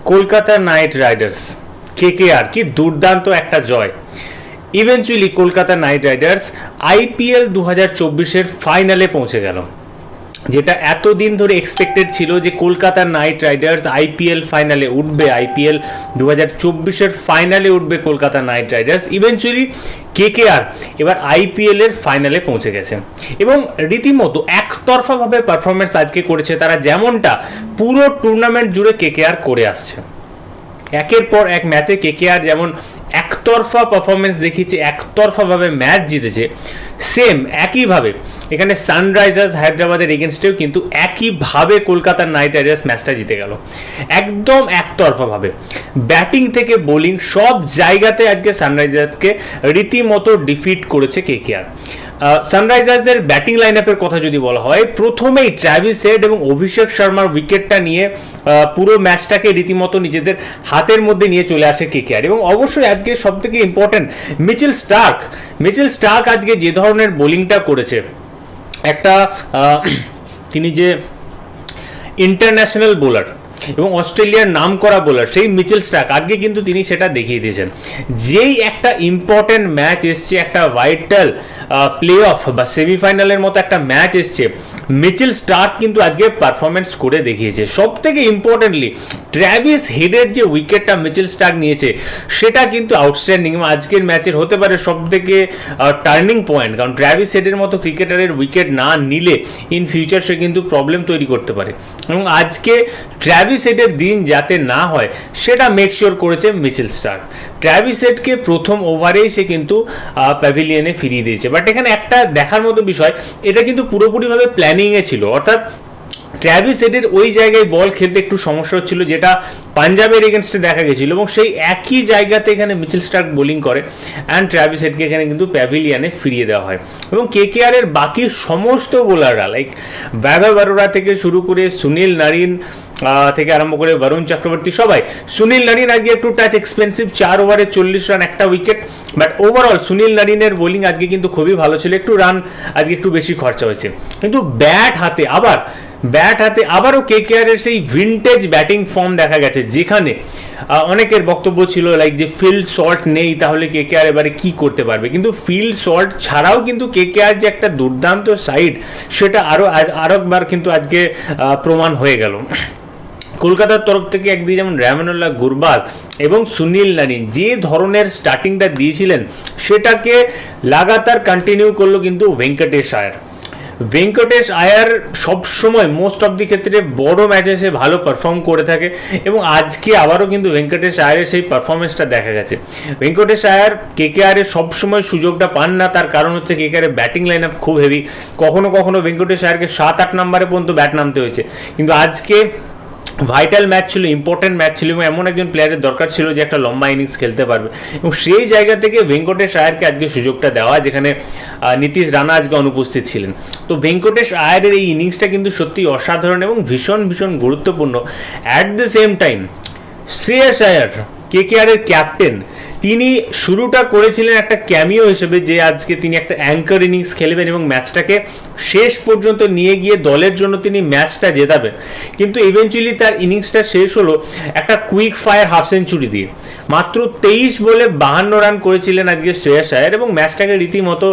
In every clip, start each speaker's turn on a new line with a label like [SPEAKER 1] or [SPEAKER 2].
[SPEAKER 1] Kolkata Knight Riders KKR কি দুর্দান্ত একটা জয়। Eventually Kolkata Knight Riders IPL 2024-এর ফাইনালে পৌঁছে গেল, যেটা এতদিন ধরে এক্সপেক্টেড ছিল যে কলকাতা নাইট রাইডার্স আইপিএল ফাইনালে উঠবে, আইপিএল 2024-এর ফাইনালে উঠবে Kolkata Knight Riders. Eventually KKR এবার আইপিএল এর ফাইনালে পৌঁছে গেছে এবং রীতিমতো একতরফাভাবে পারফরমেন্স আজকে করেছে তারা, যেমনটা পুরো টুর্নামেন্ট জুড়ে কেকেআর করে আসছে। একের পর এক ম্যাচে কেকেআর যেমন একতরফা পারফরমেন্স দেখিয়েছে, একতরফাভাবে ম্যাচ জিতেছে, সেম একইভাবে এখানে সানরাইজার্স হায়দ্রাবাদের এগেনস্টেও কিন্তু একইভাবে কলকাতা নাইট রাইডার্স ম্যাচটা জিতে গেল, একদম একতরফাভাবে। ব্যাটিং থেকে বোলিং সব জায়গাতে আজকে সানরাইজার্সকে রীতিমতো ডিফিট করেছে কেকেআর। সানরাইজার্সের ব্যাটিং লাইন আপের কথা যদি বলা হয়, প্রথমেই ট্র্যাভিস হেড এবং অভিষেক শর্মার উইকেটটা নিয়ে পুরো ম্যাচটাকে রীতিমতো নিজেদের হাতের মধ্যে নিয়ে চলে আসে কেকেআর। এবং অবশ্যই আজকে সব থেকে ইম্পর্টেন্ট মিচেল স্টার্ক আজকে যে ধরনের বোলিংটা করেছে, একটা তিনি যে ইন্টারন্যাশনাল বোলার এবং অস্ট্রেলিয়ার নাম করা বোলার সেই মিচেল স্টার্ক আজকে কিন্তু তিনি সেটা দেখিয়ে দিয়েছেন। যেই একটা ইম্পর্টেন্ট ম্যাচ এসছে, একটা ভাইটাল প্লে অফ বা সেমিফাইনালের মতো একটা ম্যাচ এসছে, মিচেল স্টার্ক কিন্তু আজকে পারফরমেন্স করে দেখিয়েছে। সব থেকে ইম্পর্টেন্টলি ট্র্যাভিস হেডের যে উইকেটটা মিচেল স্টার্ক নিয়েছে সেটা কিন্তু আউটস্ট্যান্ডিং। আজকের ম্যাচের হতে পারে সব থেকে টার্নিং পয়েন্ট, কারণ ট্র্যাভিস হেডের মতো ক্রিকেটারের উইকেট না নিলে ইন ফিউচার সে কিন্তু প্রবলেম তৈরি করতে পারে এবং আজকে ট্র্যাভিস হেডের দিন যাতে না হয় সেটা মেক শিওর করেছে মিচেল স্টার্ক। ট্র্যাভিস হেডকে প্রথম ওভারেই সে কিন্তু প্যাভিলিয়নে ফিরিয়ে দিয়েছে। বাট এখানে একটা দেখার মতো বিষয়, এটা কিন্তু পুরোপুরিভাবে প্ল্যানিংয়ে ছিল, অর্থাৎ ট্র্যাভিস হেডের ওই জায়গায় বল খেলতে একটু সমস্যা হচ্ছিল, যেটা পাঞ্জাবের এগেনস্টে দেখা গেছিল, এবং সেই একই জায়গাতে এখানে মিচেল স্টার্ক বোলিং করে অ্যান্ড ট্র্যাভিস হেডকে এখানে কিন্তু প্যাভিলিয়নে ফিরিয়ে দেওয়া হয়। এবং কেকেআর এর বাকি সমস্ত বোলাররা লাইক বৈভব অরোরা থেকে শুরু করে সুনীল নারিন থেকে আরম্ভ করে বরুণ চক্রবর্তী সবাই, সুনীল নারিন আজকে একটু টাচ এক্সপেন্সিভ, 4 ওভারে 40 রান, একটা উইকেট, বাট ওভারঅল সুনীল নারিনের বোলিং আজকে কিন্তু খুবই ভালো ছিল। একটু রান আজকে একটু বেশি খরচা হয়েছে, কিন্তু ব্যাট হাতে আবারও কেকেআর এর সেই ভিনটেজ ব্যাটিং ফর্ম দেখা গেছে, যেখানে অনেকের বক্তব্য ছিল লাইক যে ফিল্ড শট নেই, তাহলে কেকেআর এবারে কি করতে পারবে, কিন্তু ফিল্ড শট ছাড়াও কিন্তু কেকেআর যে একটা দুর্দান্ত সাইড সেটা আরেকবার কিন্তু আজকে প্রমাণ হয়ে গেল। কলকাতার তরফ থেকে একদিকে যেমন রামানুল্লাহ গুরবাজ এবং সুনীল নারিন যে ধরনের স্টার্টিংটা দিয়েছিলেন সেটাকে লাগাতার কন্টিনিউ করলো কিন্তু ভেঙ্কটেশ আয়ার সবসময় মোস্ট অফ দি ক্ষেত্রে বড় ম্যাচে সে ভালো পারফর্ম করে থাকে এবং আজকে আবারও কিন্তু ভেঙ্কটেশ আয়ারের সেই পারফরমেন্সটা দেখা গেছে। ভেঙ্কটেশ আয়ার কেকেআরে সবসময় সুযোগটা পান না, তার কারণ হচ্ছে কেকেআরের ব্যাটিং লাইন আপ খুব হেভি, কখনো ভেঙ্কটেশ আয়ারকে 7-8 নম্বরে পর্যন্ত ব্যাট নামতে হয়েছে, কিন্তু আজকে ভাইটাল ম্যাচ ছিল, ইম্পর্টেন্ট ম্যাচ ছিল এবং এমন একজন প্লেয়ারের দরকার ছিল যে একটা লম্বা ইনিংস খেলতে পারবে, এবং সেই জায়গা থেকে ভেঙ্কটেশ আয়ারকে আজকে সুযোগটা দেওয়া, যেখানে নীতিশ রানা আজকে অনুপস্থিত ছিলেন। তো ভেঙ্কটেশ আয়ারের এই ইনিংসটা কিন্তু সত্যি অসাধারণ এবং ভীষণ গুরুত্বপূর্ণ। At the same time Shreyas Iyer KKR এর ক্যাপ্টেন, তিনি শুরুটা করেছিলেন একটা ক্যামিও হিসেবে, যে আজকে তিনি একটা অ্যাঙ্কার ইনিংস খেলবেন এবং ম্যাচটাকে শেষ পর্যন্ত নিয়ে গিয়ে দলের জন্য তিনি ম্যাচটা জেতাবেন, কিন্তু ইভেনচুয়ালি তার ইনিংসটা শেষ হলো একটা কুইক ফায়ার হাফ সেঞ্চুরি দিয়ে। মাত্র 23 বলে 52 রান করেছিলেন আজকে শ্রেয়াস আয়ার এবং ম্যাচটাকে রীতিমতো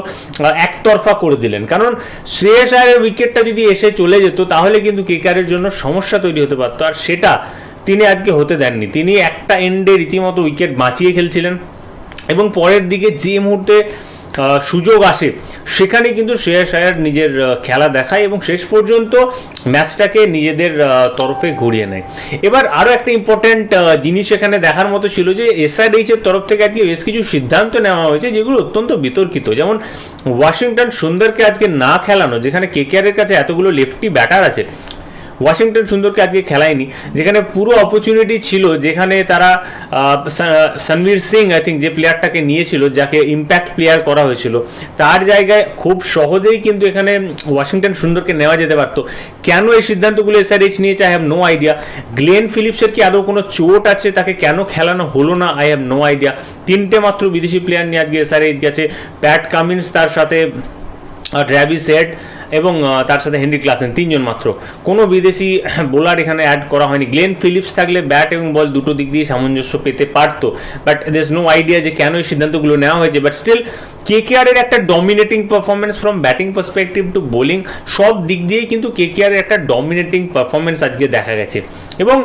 [SPEAKER 1] একতরফা করে দিলেন, কারণ শ্রেয়াস আয়ারের উইকেটটা যদি এসে চলে যেত তাহলে কিন্তু কেকেআরের জন্য সমস্যা তৈরি হতে পারতো, আর সেটা তিনি আজকে হতে দেননি। তিনি একটা এন্ডে রীতিমতো উইকেট বাঁচিয়ে খেলছিলেন এবং পরের দিকে যে মুহূর্তে সুযোগ আসে সেখানে কিন্তু শ্রেয়াস আয়ার নিজের খেলা দেখায় এবং শেষ পর্যন্ত ম্যাচটাকে নিজেদের তরফে ঘুরিয়ে নেয়। এবার আরও একটা ইম্পর্ট্যান্ট জিনিস এখানে দেখার মতো ছিল যে এসআরএইচ এর তরফ থেকে আজকে বেশ কিছু সিদ্ধান্ত নেওয়া হয়েছে যেগুলো অত্যন্ত বিতর্কিত, যেমন ওয়াশিংটন সুন্দরকে আজকে না খেলানো, যেখানে কেকেআর এর কাছে এতগুলো লেফটি ব্যাটার আছে, ওয়াশিংটন সুন্দরকে আজকে খেলায়নি, যেখানে পুরো অপরচুনিটি ছিল, যেখানে তারা সনবীর সিং আই থিঙ্ক যে প্লেয়ারটাকে নিয়েছিল, যাকে ইম্প্যাক্ট প্লেয়ার করা হয়েছিল, তার জায়গায় খুব সহজেই কিন্তু এখানে ওয়াশিংটন সুন্দরকে নেওয়া যেতে পারতো। কেন এই সিদ্ধান্তগুলো এসআরএইচ নিয়েছে I have no idea. Glenn ফিলিপসের কি আদৌ কোনো চোট আছে, তাকে কেন খেলানো হলো না, আই হ্যাভ নো আইডিয়া। 3টে মাত্র বিদেশি প্লেয়ার নিয়ে আজকে এসআরএইচ গেছে, প্যাট কামিন্স, তার সাথে ট্র্যাভিস হেড এবং তার সাথে হেনরি ক্লাসেন, 3 জন মাত্র, কোনো বিদেশি বোলার এখানে অ্যাড করা হয়নি। গ্লেন ফিলিপস থাকলে ব্যাট এবং বল দুটো দিক দিয়ে সামঞ্জস্য পেতে পারতো, but there is no idea যে কেন এই সিদ্ধান্তগুলো নেওয়া হয়েছে। বাট স্টিল কেকেআর এর একটা dominating performance from batting perspective to bowling, সব দিক দিয়েই কিন্তু কেকেআর এর একটা ডমিনেটিং পারফরমেন্স আজকে দেখা গেছে। এবং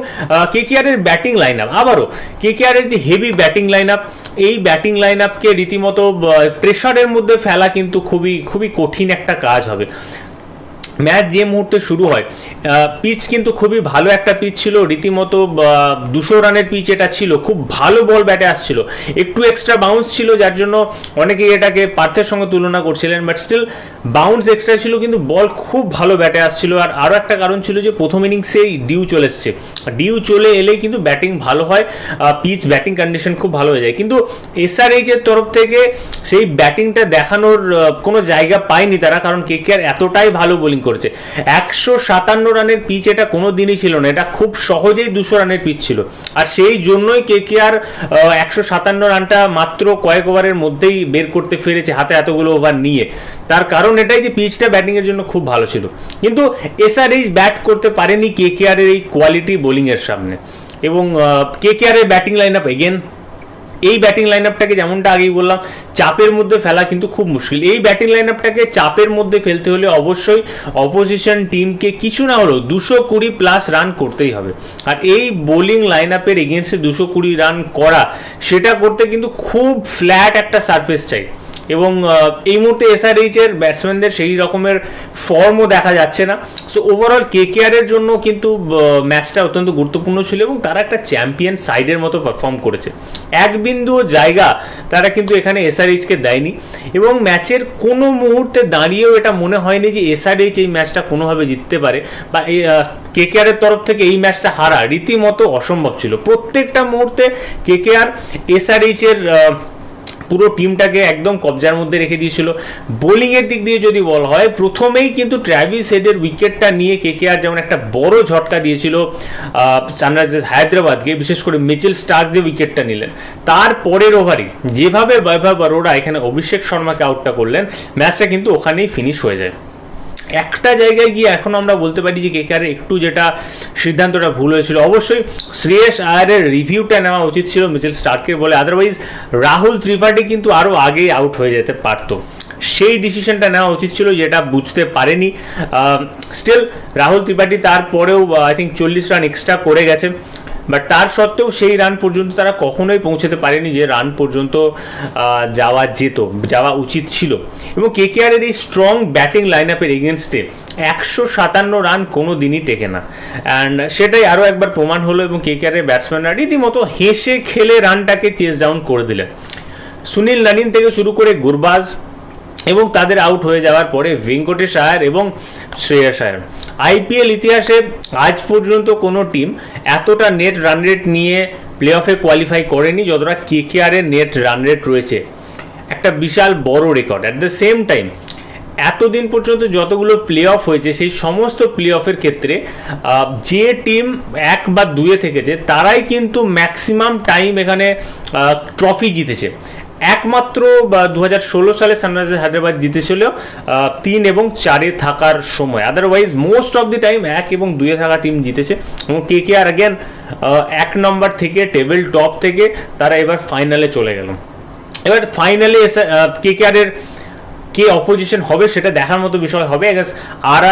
[SPEAKER 1] কেকেআর এর ব্যাটিং লাইন আপ, আবারও কেকেআর এর যে হেভি ব্যাটিং লাইন আপ, এই ব্যাটিং লাইন আপকে রীতিমতো প্রেশারের মধ্যে ফেলা কিন্তু খুবই খুবই কঠিন একটা কাজ হবে। ম্যাচ যে মুহূর্তে শুরু হয়, পিচ কিন্তু খুবই ভালো একটা পিচ ছিল, রীতিমতো 200 রানের পিচ এটা ছিল, খুব ভালো বল ব্যাটে আসছিল, একটু এক্সট্রা বাউন্স ছিল যার জন্য অনেকেই এটাকে পার্থের সঙ্গে তুলনা করছিলেন, বাট স্টিল বাউন্স এক্সট্রা ছিল কিন্তু বল খুব ভালো ব্যাটে আসছিল। আর আরও একটা কারণ ছিল যে প্রথম ইনিংসেই ডিউ চলে এসছে, ডিউ চলে এলেই কিন্তু ব্যাটিং ভালো হয়, পিচ ব্যাটিং কন্ডিশন খুব ভালো হয়ে যায়, কিন্তু এসআরএইচ এর তরফ থেকে সেই ব্যাটিংটা দেখানোর কোনো জায়গা পায়নি তারা, কারণ কেকেআর এতটাই ভালো বোলিং করেছে। 157 রানের পিচ এটা কোনো দিনই ছিল না, এটা খুব সহজেই 200 রানের পিচ ছিল, আর সেই জন্যই কেকেআর 157 রানটা মাত্র কয়েক ওভারের মধ্যেই বের করতে পেরেছে হাতে এতগুলো ওভার নিয়ে। তার কারণ এটাই যে পিচটা ব্যাটিং এর জন্য খুব ভালো ছিল, কিন্তু এসআরএইচ ব্যাট করতে পারেনি কেকেআর এর এই কোয়ালিটি বোলিং এর সামনে। এবং কেকেআর এর ব্যাটিং লাইন আপ, এগেন এই ব্যাটিং লাইন আপটাকে যেমনটা আগেই বললাম চাপের মধ্যে ফেলা কিন্তু খুব মুশকিল। এই ব্যাটিং লাইন আপটাকে চাপের মধ্যে ফেলতে হলে অবশ্যই অপোজিশন টিমকে কিছু না হলেও 220+ রান করতেই হবে, আর এই বোলিং লাইন আপের এগেনস্টে 220 রান করা, সেটা করতে কিন্তু খুব ফ্ল্যাট একটা সারফেস চাই। এবং এই মুহূর্তে এসআরএইচ এর ব্যাটসম্যানদের সেই রকমের ফর্মও দেখা যাচ্ছে না। সো ওভারঅল কেকেআর এর জন্য কিন্তু ম্যাচটা অত্যন্ত গুরুত্বপূর্ণ ছিল এবং তারা একটা চ্যাম্পিয়ন সাইডের মতো পারফর্ম করেছে। এক বিন্দু জায়গা তারা কিন্তু এখানে এসআরএইচকে দেয়নি, এবং ম্যাচের কোনো মুহূর্তে দাঁড়িয়েও এটা মনে হয়নি যে এসআরএইচ এই ম্যাচটা কোনোভাবে জিততে পারে, বা কেকেআর এর তরফ থেকে এই ম্যাচটা হারা রীতিমতো অসম্ভব ছিল। প্রত্যেকটা মুহূর্তে কেকেআর এসআরএইচ এর পুরো টিমটাকে একদম কবজার মধ্যে রেখে দিয়েছিল। বোলিংয়ের দিক দিয়ে যদি বলা হয়, প্রথমেই কিন্তু ট্র্যাভিস হেডের উইকেটটা নিয়ে কেকেআর যেমন একটা বড় ঝটকা দিয়েছিল সানরাইজার্স হায়দ্রাবাদকে, বিশেষ করে মিচেল স্টার্ক যে উইকেটটা নিলেন, তার পরের ওভারই যেভাবে বৈভব অরোরা এখানে অভিষেক শর্মাকে আউটটা করলেন, ম্যাচটা কিন্তু ওখানেই ফিনিশ হয়ে যায়। একটা জায়গায় গিয়ে এখন আমরা বলতে পারি যে কেকেআর একটু যেটা সিদ্ধান্তটা ভুল হয়েছিল, অবশ্যই শ্রেয়স আয়ারের রিভিউটা নেওয়া উচিত ছিল মিচেল স্টার্কের বলে, আদারওয়াইজ রাহুল ত্রিপাঠী কিন্তু আরও আগেই আউট হয়ে যেতে পারতো। সেই ডিসিশনটা নেওয়া উচিত ছিল, যেটা বুঝতে পারেনি। স্টিল রাহুল ত্রিপাঠী তারপরেও আই থিঙ্ক 40 রান এক্সট্রা করে গেছে, বাট তার সত্ত্বেও সেই রান পর্যন্ত তারা কখনোই পৌঁছাতে পারেনি যে রান পর্যন্ত যাওয়া উচিত ছিল। এবং কেকেআর এর এই স্ট্রং ব্যাটিং লাইন আপের এগেনস্টে 157 রান কোনো দিনই টেকে না, অ্যান্ড সেটাই আরও একবার প্রমাণ হলো। এবং কেকেআর এর ব্যাটসম্যানরা রীতিমতো হেসে খেলে রানটাকে চেস ডাউন করে দিলেন। সুনীল নারিন থেকে শুরু করে গুরবাজ, এবং তাদের আউট হয়ে যাওয়ার পরে ভেঙ্কটেশ আয়ার এবং শ্রেয়স আয়ার। আইপিএল ইতিহাসে আজ পর্যন্ত কোনো টিম এতটা নেট রান রেট নিয়ে প্লে অফে কোয়ালিফাই করেনি যতটা কেকেআর এর নেট রান রেট রয়েছে, একটা বিশাল বড় record. At the same time এতদিন পর্যন্ত যতগুলো প্লে অফ হয়েছে, সেই সমস্ত প্লে অফের ক্ষেত্রে যে টিম 1 বা 2-এ থেকেছে তারাই কিন্তু ম্যাক্সিমাম টাইম এখানে ট্রফি জিতেছে। একমাত্র 2016 সালে সানরাইজার্স হায়দ্রাবাদ জিতেছিল 3 এবং 4-এ থাকার সময়, otherwise most of the time 1 এবং 2-এ থাকা টিম জিতেছে। এবং কেকেআর অ্যাগেন 1 নম্বর থেকে টেবিল টপ থেকে তারা এবার ফাইনালে চলে গেল। এবার ফাইনালে কেকেআর এর কে অপোজিশন হবে সেটা দেখার মতো বিষয় হবে। আর